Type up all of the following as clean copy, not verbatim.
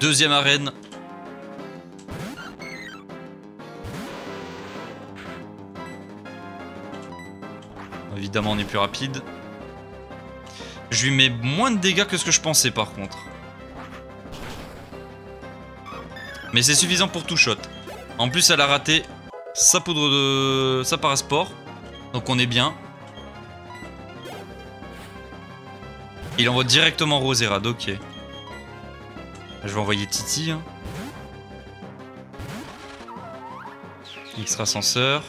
Deuxième arène. Évidemment, on est plus rapide. Je lui mets moins de dégâts que ce que je pensais, par contre. Mais c'est suffisant pour tout shot. En plus, elle a raté sa poudre de... sa parasport. Donc on est bien. Il envoie directement Roserade, ok. Je vais envoyer Titi. Hein. Extra ascenseur.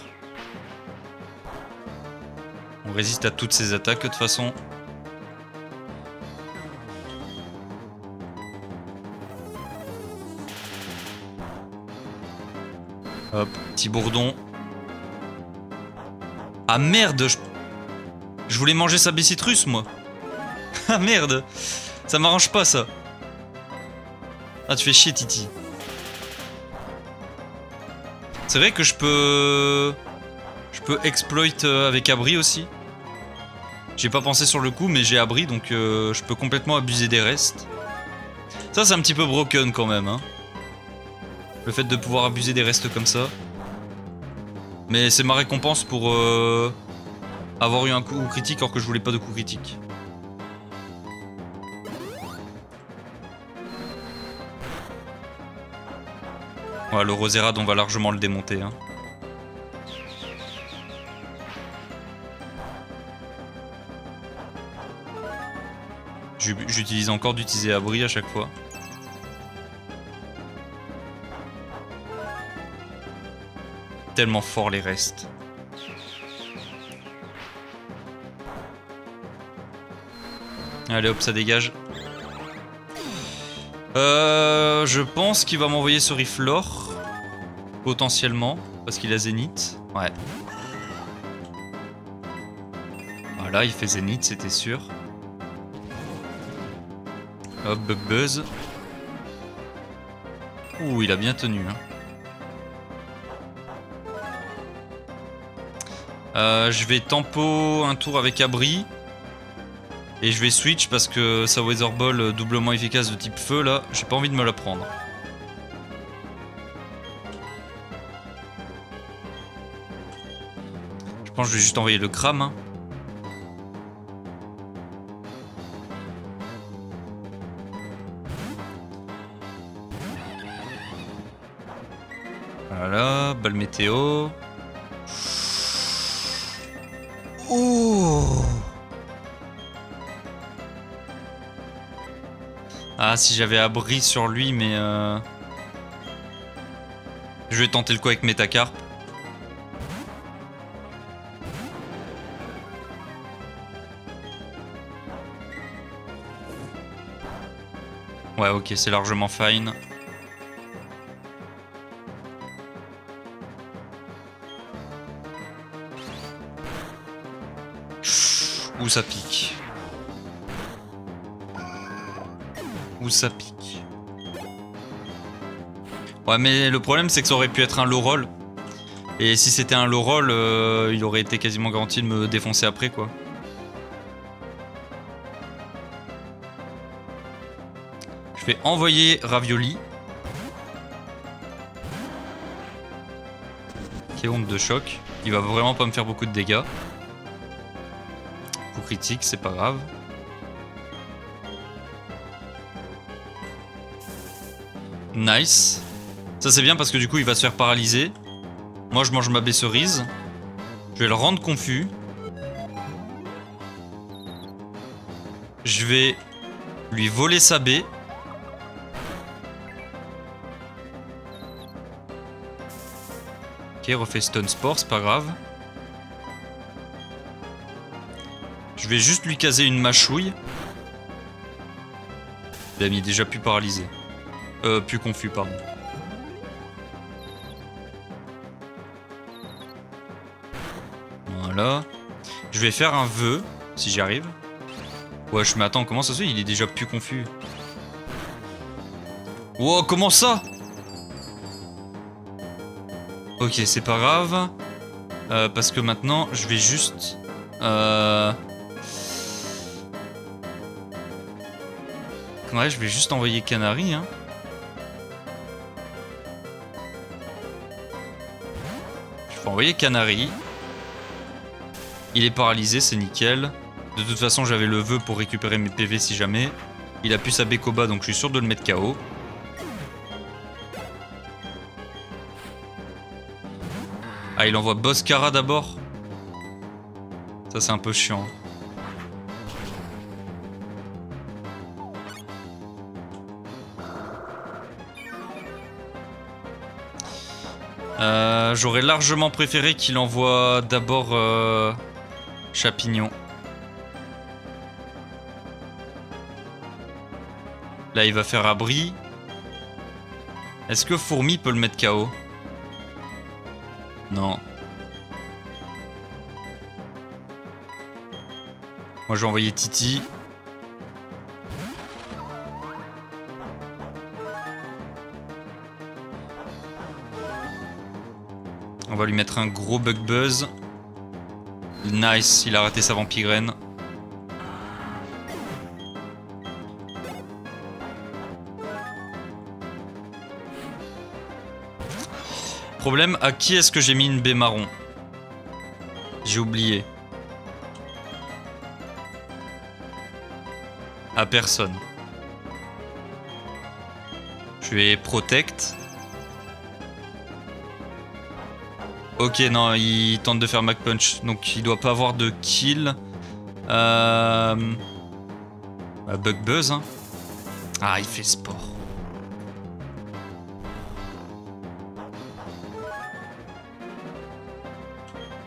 On résiste à toutes ses attaques de toute façon. Hop, petit bourdon. Ah merde, je voulais manger sa Bessitrus moi. Ah merde, ça m'arrange pas ça. Ah tu fais chier Titi. C'est vrai que je peux exploit avec abri aussi. J'ai pas pensé sur le coup mais j'ai abri donc je peux complètement abuser des restes. Ça c'est un petit peu broken quand même hein. Le fait de pouvoir abuser des restes comme ça. Mais c'est ma récompense pour avoir eu un coup critique alors que je voulais pas de coup critique. Ouais, le Roserade, on va largement le démonter. Hein. J'utilise encore d'utiliser abri à chaque fois. Tellement fort les restes. Allez hop, ça dégage. Je pense qu'il va m'envoyer ce Riflor. Potentiellement. Parce qu'il a Zénith. Ouais. Voilà, il fait Zénith, c'était sûr. Hop, Bug Buzz. Ouh, il a bien tenu. Hein. Je vais tempo un tour avec abri. Et je vais switch parce que sa Weather Ball doublement efficace de type feu là, j'ai pas envie de me la prendre. Je pense que je vais juste envoyer le crame. Hein. Voilà, balle météo. Oh! Ah, si j'avais abri sur lui, mais je vais tenter le coup avec Métacarp. Ouais, ok, c'est largement fine. Où ça pique. Où ça pique. Ouais mais le problème c'est que ça aurait pu être un low roll. Et si c'était un low roll, il aurait été quasiment garanti de me défoncer après quoi. Je vais envoyer Ravioli. Qui est onde de choc. Il va vraiment pas me faire beaucoup de dégâts. Coup critique, c'est pas grave. Nice. Ça c'est bien parce que du coup il va se faire paralyser. Moi je mange ma baie cerise. Je vais le rendre confus. Je vais lui voler sa baie. Ok, refait Stone Spore, c'est pas grave. Je vais juste lui caser une mâchouille. Il a mis déjà plus paralysé. Plus confus, pardon. Voilà. Je vais faire un vœu, si j'y arrive. Ouais, mais attends, comment ça se fait? Il est déjà plus confus. Wow, comment ça? Ok, c'est pas grave. Parce que maintenant, je vais juste... Ouais, je vais juste envoyer Canary, hein. Faut envoyer Canary. Il est paralysé, c'est nickel. De toute façon, j'avais le vœu pour récupérer mes PV si jamais. Il a pu sa Bekoba, donc je suis sûr de le mettre KO. Ah, il envoie Boscara d'abord. Ça, c'est un peu chiant. J'aurais largement préféré qu'il envoie d'abord Chapignon. Là, il va faire abri. Est-ce que Fourmi peut le mettre KO? Non. Moi, je vais envoyer Titi. On va lui mettre un gros Bug Buzz. Nice, il a raté sa Vampigraine. Problème, à qui est-ce que j'ai mis une baie marron? J'ai oublié. À personne. Je vais protect. Ok, non, il tente de faire Mach Punch, donc il doit pas avoir de kill. Bug Buzz, hein. Ah, il fait sport.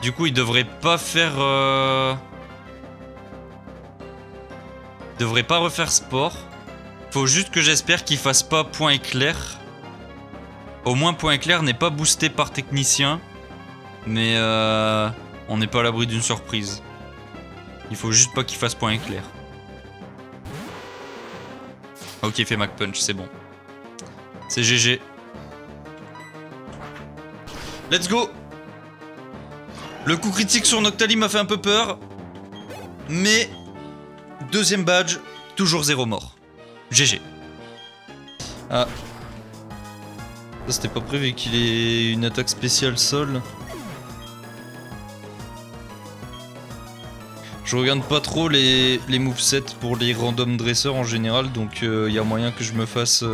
Du coup, il devrait pas faire... devrait pas refaire sport. Faut juste que j'espère qu'il fasse pas point éclair. Au moins, point éclair n'est pas boosté par technicien. Mais on n'est pas à l'abri d'une surprise. Il faut juste pas qu'il fasse point éclair. Ok, il fait Mach Punch, c'est bon. C'est GG. Let's go! Le coup critique sur Noctali m'a fait un peu peur. Mais deuxième badge, toujours 0 mort. GG. Ah. Ça, c'était pas prévu qu'il ait une attaque spéciale sol. Je regarde pas trop les movesets pour les random dresseurs en général, donc il y a moyen que je me fasse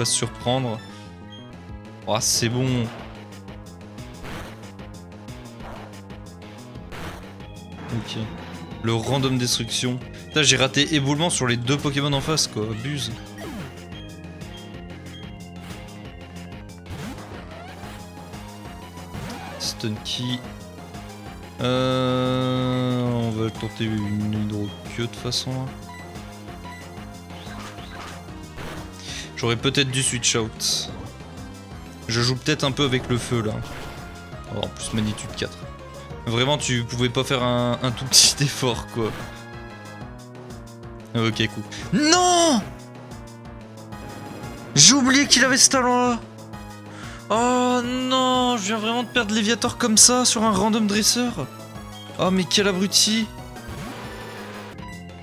surprendre. Oh, c'est bon. Ok. Le random destruction. Putain, j'ai raté éboulement sur les deux Pokémon en face, quoi. Abuse. Stunky. On va tenter une hydro-queue de toute façon. J'aurais peut-être dû switch out. Je joue peut-être un peu avec le feu là. Oh, en plus magnitude 4. Vraiment, tu pouvais pas faire un tout petit effort, quoi. Ok, cool. Non! J'ai oublié qu'il avait ce talent-là. Oh non, je viens vraiment de perdre Léviator comme ça sur un random dresseur. Oh, mais quel abruti.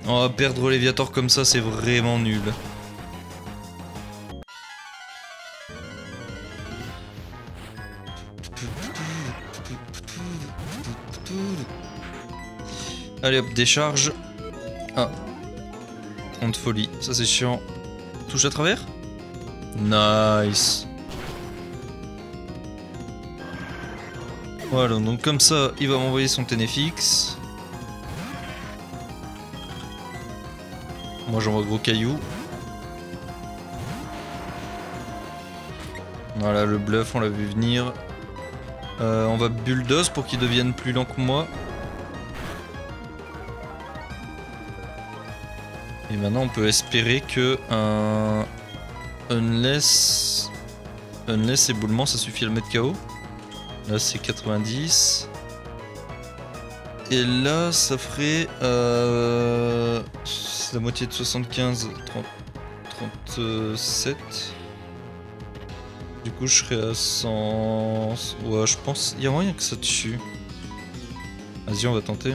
Oh, perdre Léviator comme ça, c'est vraiment nul. Allez hop, décharge. Ah. 30 folie, ça c'est chiant. Touche à travers? Nice. Voilà, donc comme ça, il va m'envoyer son Ténéfix. Moi j'envoie gros caillou. Voilà, le bluff, on l'a vu venir. On va bulldoze pour qu'il devienne plus lent que moi. Et maintenant on peut espérer que un Unless éboulement ça suffit à le mettre KO. Là c'est 90. Et là ça ferait c'est la moitié de 75, 37. Du coup je serais à 100. Ouais, je pense il y a moyen que ça tue. Vas-y, on va tenter.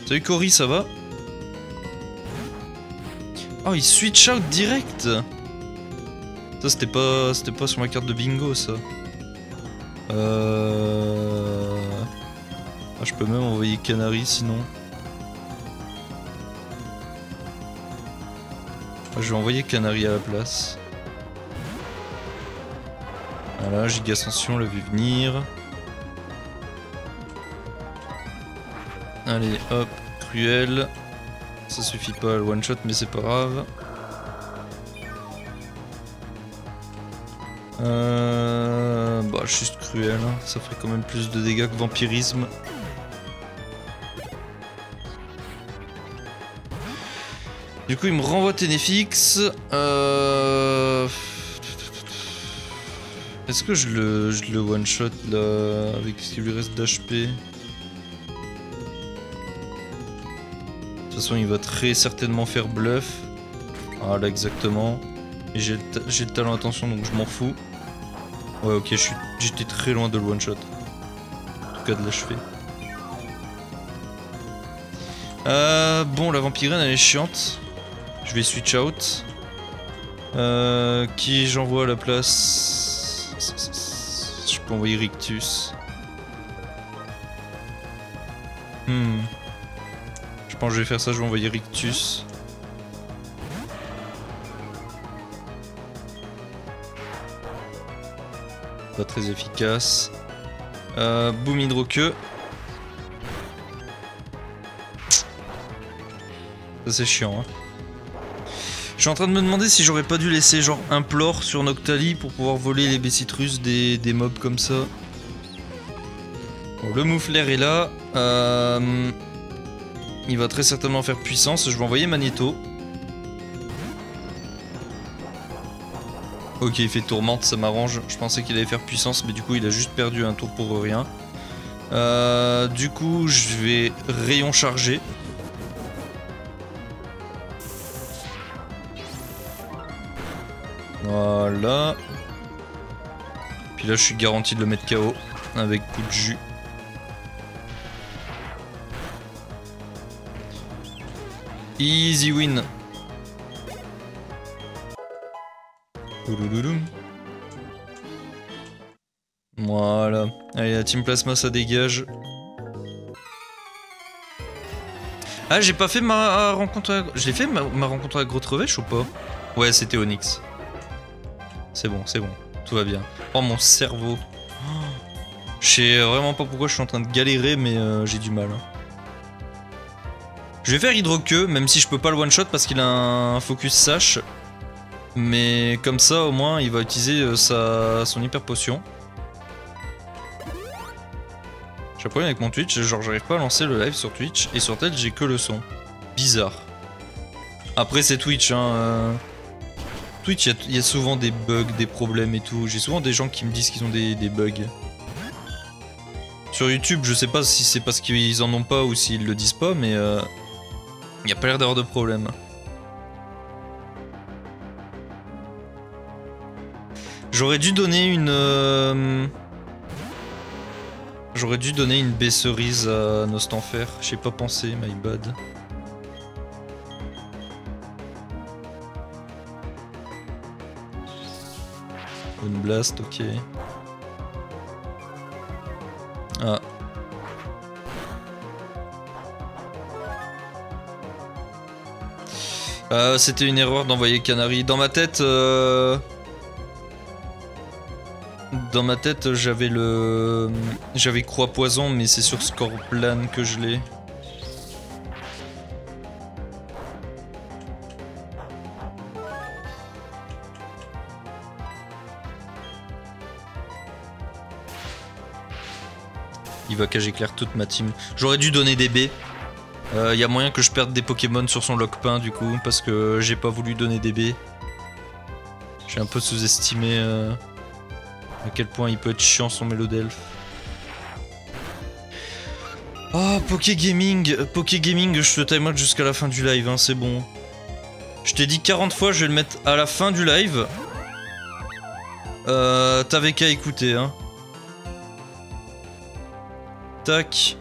Salut Cory, ça va? Oh, il switch out direct. Ça c'était pas sur ma carte de bingo ça. Ah, je peux même envoyer Canary sinon. Ah, je vais envoyer Canary à la place. Voilà, Giga Ascension, l'a vu venir. Allez, hop, Cruel. Ça suffit pas à le one shot, mais c'est pas grave. Bah, juste Cruel, hein. Ça ferait quand même plus de dégâts que Vampirisme. Du coup, il me renvoie Ténéfix. Est-ce que je le one shot là avec ce qui lui reste d'HP? De toute façon, il va très certainement faire bluff. Ah là, exactement. Et j'ai le talent attention, donc je m'en fous. Ouais, ok, j'étais très loin de le one shot. En tout cas, de l'achever. Bon, la vampirine, elle est chiante. Je vais switch out. Qui j'envoie à la place? Je peux envoyer Rictus. Je pense que je vais faire ça, je vais envoyer Rictus. Pas très efficace. Boom Hydroqueue. Ça c'est chiant, hein. Je suis en train de me demander si j'aurais pas dû laisser genre Implore sur Noctali pour pouvoir voler les Bessitrus des mobs comme ça. Bon, le Mouflair est là. Il va très certainement faire puissance. Je vais envoyer Magneto. Ok, il fait tourmente, ça m'arrange. Je pensais qu'il allait faire puissance, mais du coup il a juste perdu un tour pour rien. Du coup, je vais rayon chargé. Voilà. Puis là, je suis garanti de le mettre KO avec coup de jus. Easy win. Voilà. Allez, la Team Plasma, ça dégage. Ah, j'ai pas fait ma rencontre. Je l'ai fait ma rencontre avec Grotrevêche ou pas? Ouais, c'était Onyx. C'est bon, tout va bien. Oh, mon cerveau. Je sais vraiment pas pourquoi je suis en train de galérer, mais j'ai du mal. Je vais faire Hydroqueue, même si je peux pas le one shot parce qu'il a un focus sash. Mais comme ça, au moins, il va utiliser son hyper potion. J'ai un problème avec mon Twitch, genre j'arrive pas à lancer le live sur Twitch et sur tel j'ai que le son. Bizarre. Après c'est Twitch, hein. Twitch, il y a souvent des bugs, des problèmes et tout. J'ai souvent des gens qui me disent qu'ils ont des bugs. Sur YouTube, je sais pas si c'est parce qu'ils en ont pas ou s'ils le disent pas, mais il n'y a pas l'air d'avoir de problème. J'aurais dû donner une... J'aurais dû donner une baie cerise à Nostanfer. J'ai pas pensé, my bad. Une blast, ok. Ah. C'était une erreur d'envoyer Canary. Dans ma tête... Dans ma tête, j'avais Croix Poison, mais c'est sur Scorplan que je l'ai. Il va cager clair toute ma team. J'aurais dû donner des baies. Y a moyen que je perde des Pokémon sur son lockpin du coup, parce que j'ai pas voulu donner des baies. J'ai un peu sous-estimé à quel point il peut être chiant son Mélodelph. Oh, Poké Gaming, je te time out jusqu'à la fin du live, hein, c'est bon. Je t'ai dit 40 fois, je vais le mettre à la fin du live. T'avais qu'à écouter, hein. Tac.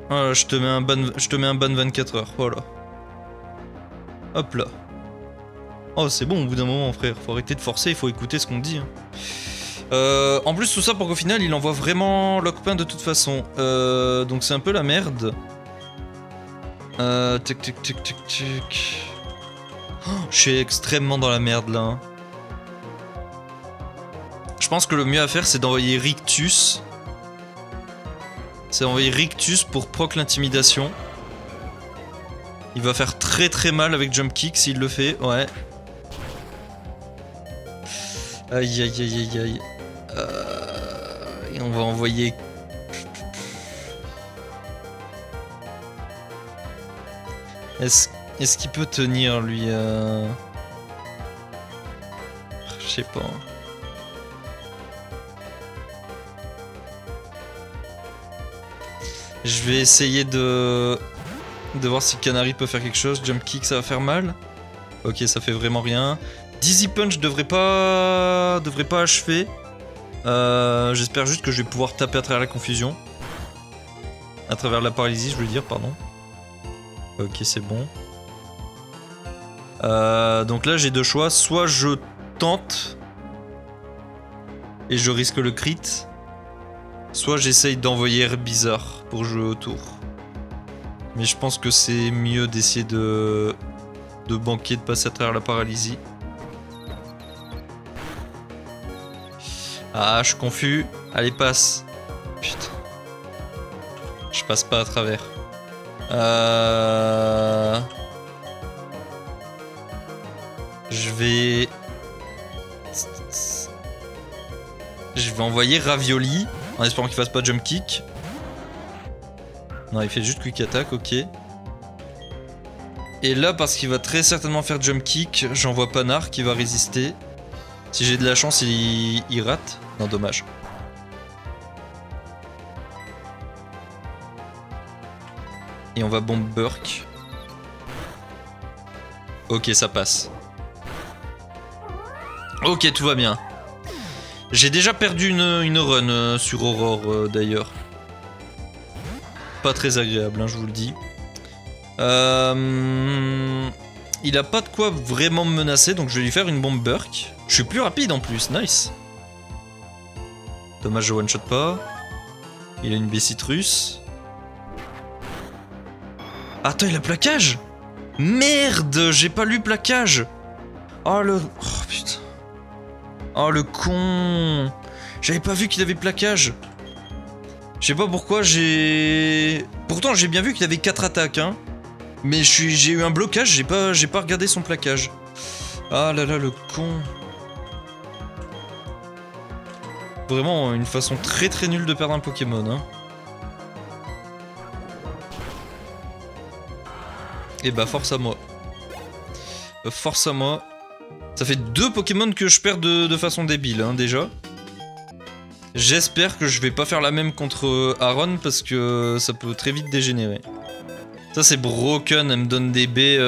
Voilà, je te mets un ban 24 heures, voilà. Hop là. Oh, c'est bon au bout d'un moment, frère. Faut arrêter de forcer, il faut écouter ce qu'on dit. Hein. En plus, tout ça pour qu'au final, il envoie vraiment Lockpain de toute façon. Donc c'est un peu la merde. Tic tic tic tic tic. Oh, je suis extrêmement dans la merde là. Hein. Je pense que le mieux à faire, c'est d'envoyer Rictus. C'est d'envoyer Rictus pour proc l'intimidation. Il va faire très très mal avec Jump Kick s'il le fait, ouais. Aïe aïe aïe aïe aïe. Et on va envoyer... Est-ce qu'il peut tenir lui Je sais pas. Je vais essayer de voir si Canary peut faire quelque chose. Jump Kick, ça va faire mal. Ok, ça fait vraiment rien. Dizzy Punch devrait pas achever. J'espère juste que je vais pouvoir taper à travers la confusion. À travers la paralysie, je veux dire, pardon. Ok, c'est bon. Donc là, j'ai deux choix. Soit je tente et je risque le crit. Soit j'essaye d'envoyer Air Bizarre pour jouer autour. Mais je pense que c'est mieux d'essayer de banquer, de passer à travers la paralysie. Ah, je suis confus. Allez, passe. Putain. Je passe pas à travers. Je vais envoyer Ravioli en espérant qu'il fasse pas Jump Kick. Non, il fait juste Quick Attack, ok. Et là, parce qu'il va très certainement faire Jump Kick, j'envoie Panard qui va résister. Si j'ai de la chance, il rate. Non, dommage. Et on va bombe Burk. Ok, ça passe. Ok, tout va bien. J'ai déjà perdu une run sur Aurore d'ailleurs. Pas très agréable, hein, je vous le dis. Il a pas de quoi vraiment me menacer, donc je vais lui faire une bombe Burk. Je suis plus rapide en plus, nice. Dommage, je one shot pas. Il a une B-Citrus. Attends, il a plaquage? Merde, j'ai pas lu plaquage. Oh le... Oh putain. Oh le con. J'avais pas vu qu'il avait plaquage. Je sais pas pourquoi j'ai... Pourtant j'ai bien vu qu'il avait 4 attaques hein. Mais j'ai eu un blocage, j'ai pas regardé son plaquage. Ah là là le con. Vraiment une façon très très nulle de perdre un Pokémon hein. Et bah force à moi. Force à moi. Ça fait 2 Pokémon que je perds de façon débile hein, déjà. J'espère que je vais pas faire la même contre Aaron parce que ça peut très vite dégénérer. Ça c'est broken, elle me donne des baies,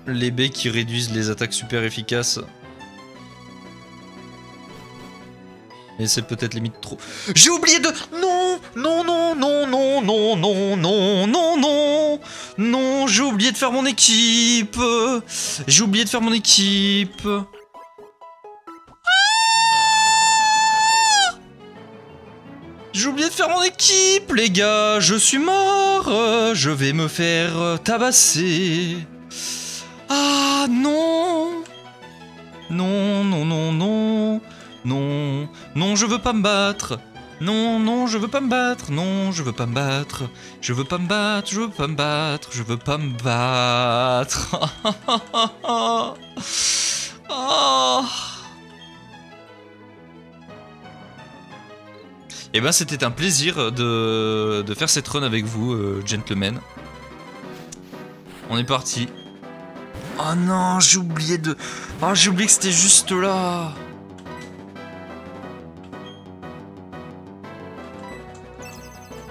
les baies qui réduisent les attaques super efficaces. Et c'est peut-être limite trop... J'ai oublié de... Non, non, non, non, non, non, non, non, non, non, non, j'ai oublié de faire mon équipe. J'ai oublié de faire mon équipe. J'ai oublié de faire mon équipe, les gars. Je suis mort. Je vais me faire tabasser. Ah non. Non, non, non, non. Non, non, je veux pas me battre. Non, non, je veux pas me battre. Non, je veux pas me battre. Je veux pas me battre. Je veux pas me battre. Je veux pas me battre. Oh. Et ben c'était un plaisir de faire cette run avec vous, gentlemen. On est parti. Oh non, j'ai oublié de... Oh, j'ai oublié que c'était juste là.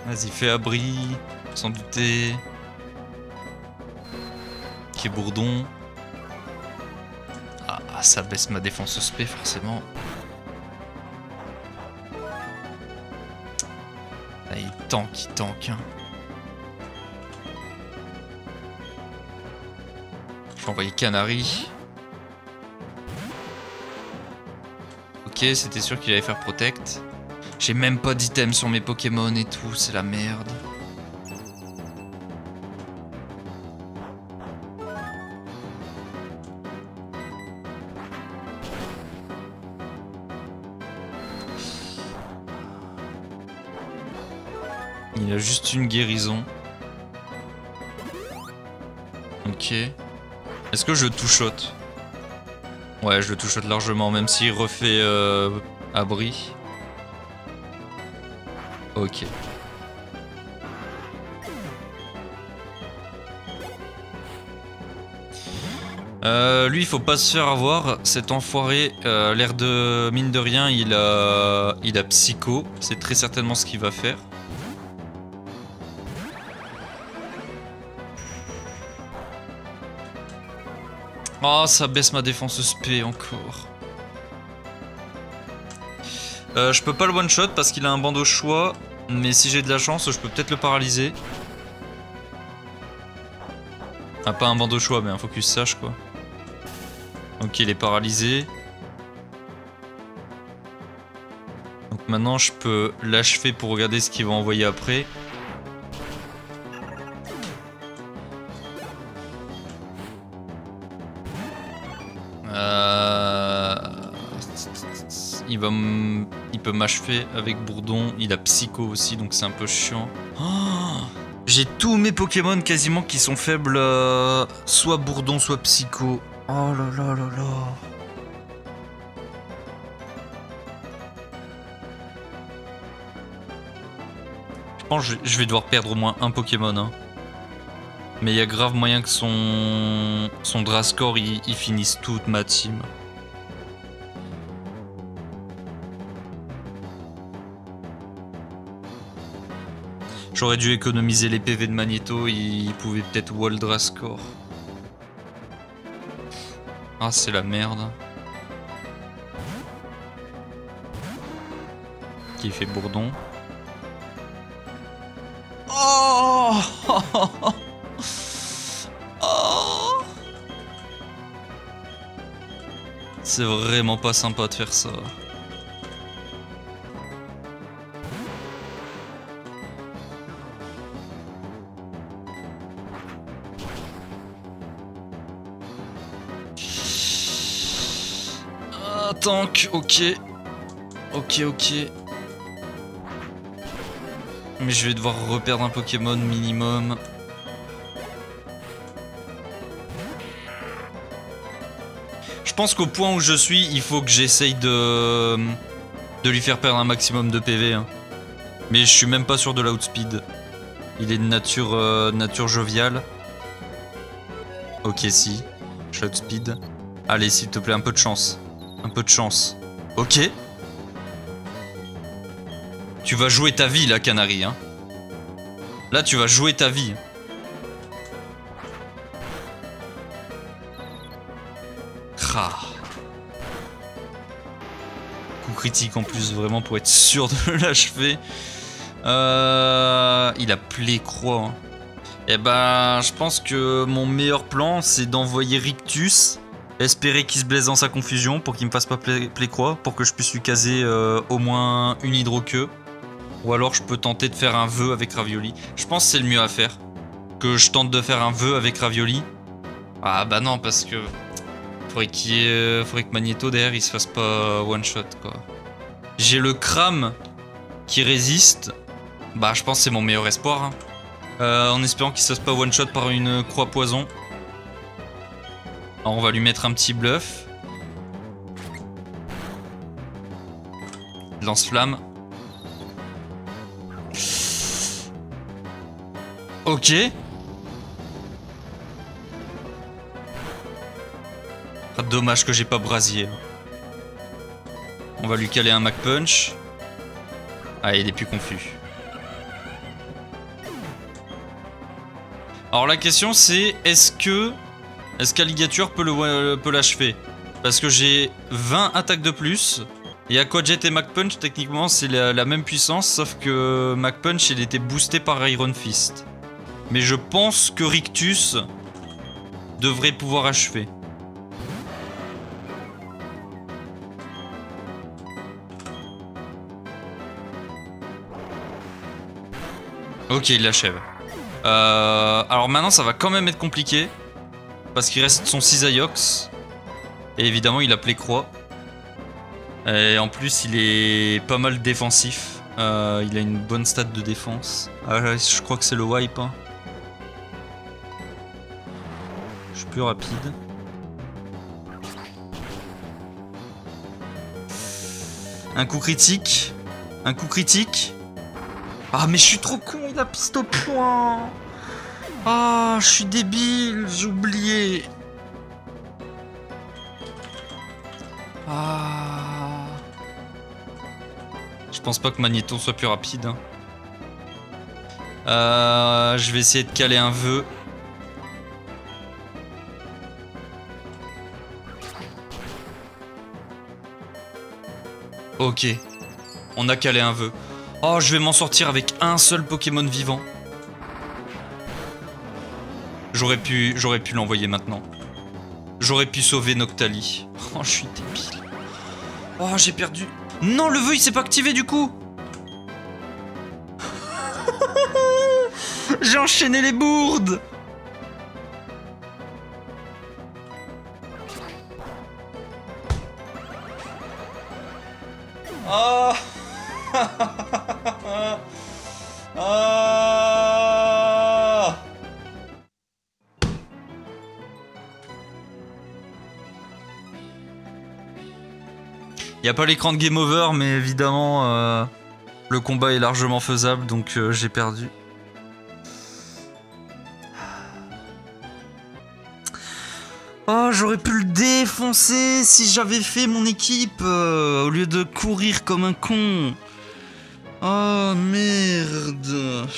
Vas-y, fais abri, sans douter. Qui est bourdon. Ah, ça baisse ma défense spé, forcément. Ah, il tank. Hein. Je vais envoyer Canary. Ok, Ok, c'était sûr qu'il allait faire protect. J'ai même pas d'item sur mes Pokémon et tout, c'est la merde. Il a juste une guérison. Ok. Est-ce que je two-shot? Ouais, je le two-shot largement, même s'il refait abri. Ok. Lui, il faut pas se faire avoir. Cet enfoiré, l'air de mine de rien, il a psycho. C'est très certainement ce qu'il va faire. Oh, ça baisse ma défense SP encore. Je peux pas le one-shot parce qu'il a un bandeau choix. Mais si j'ai de la chance, je peux peut-être le paralyser. Ah, pas un bandeau choix, mais un focus sage, quoi. Ok, il est paralysé. Donc maintenant, je peux l'achever pour regarder ce qu'il va envoyer après. Il peut m'achever avec Bourdon. Il a Psycho aussi, donc c'est un peu chiant. Oh, j'ai tous mes Pokémon quasiment qui sont faibles, soit Bourdon, soit Psycho. Oh là là là là. Je pense que je vais devoir perdre au moins un Pokémon. Hein. Mais il y a grave moyen que son Drascore il finisse toute ma team. J'aurais dû économiser les PV de Magneto, il pouvait peut-être wall Drascore. Ah, c'est la merde. Qui fait Bourdon. Oh, oh. C'est vraiment pas sympa de faire ça. Tank, ok. Ok. Mais je vais devoir reperdre un Pokémon minimum. Je pense qu'au point où je suis, il faut que j'essaye de lui faire perdre un maximum de PV. Hein. Mais je suis même pas sûr de l'outspeed. Il est de nature joviale. Ok, si. Je outspeed. Allez, s'il te plaît, un peu de chance. Un peu de chance. Ok. Tu vas jouer ta vie là, Canary. Hein. Là, tu vas jouer ta vie. Ah. Coup critique en plus, vraiment pour être sûr de l'achever. Il a Plécroix. Hein. Et ben, je pense que mon meilleur plan, c'est d'envoyer Rictus. Espérer qu'il se blesse dans sa confusion pour qu'il me fasse pas Plécroix, pour que je puisse lui caser au moins une hydroqueue. Ou alors je peux tenter de faire un vœu avec Ravioli. Je pense que c'est le mieux à faire. Que je tente de faire un vœu avec Ravioli. Ah bah non, parce que faudrait que Magneto derrière il se fasse pas one shot quoi. J'ai le Cram qui résiste. Bah je pense que c'est mon meilleur espoir. Hein. En espérant qu'il se fasse pas one shot par une croix poison. Alors on va lui mettre un petit bluff. Lance-flamme. Ok. Ah, dommage que j'ai pas brasier. On va lui caler un Mach Punch. Ah, il est plus confus. Alors la question c'est, est-ce qu'Alligator peut l'achever? Parce que j'ai 20 attaques de plus. Et Aquajet et Mach Punch, techniquement, c'est la même puissance, sauf que Mach Punch, il était boosté par Iron Fist. Mais je pense que Rictus devrait pouvoir achever. Ok, il l'achève. Alors maintenant, ça va quand même être compliqué. Parce qu'il reste son Cisaiox. Et évidemment, il a Plécroix. Et en plus, il est pas mal défensif. Il a une bonne stat de défense. Ah, je crois que c'est le wipe. Hein. Je suis plus rapide. Un coup critique. Un coup critique. Ah, mais je suis trop con, il a piste au point. Ah, je suis débile, j'ai oublié. Ah. Je pense pas que Magnéton soit plus rapide. Hein. Je vais essayer de caler un vœu. Ok. On a calé un vœu. Oh, je vais m'en sortir avec un seul Pokémon vivant. J'aurais pu l'envoyer maintenant. J'aurais pu sauver Noctali. Oh, je suis débile. Oh, j'ai perdu. Non, le vœu, il s'est pas activé du coup. J'ai enchaîné les bourdes. Oh. Ah. Il n'y a pas l'écran de Game Over, mais évidemment, le combat est largement faisable, donc j'ai perdu. Oh, j'aurais pu le défoncer si j'avais fait mon équipe, au lieu de courir comme un con. Oh, merde.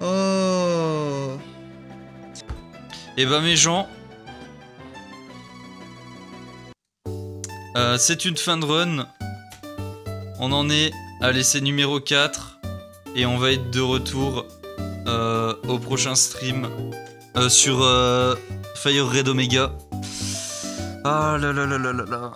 Oh. Et bah mes gens... c'est une fin de run. On en est à l'essai numéro 4. Et on va être de retour au prochain stream sur Fire Red Omega. Ah là là là là là là.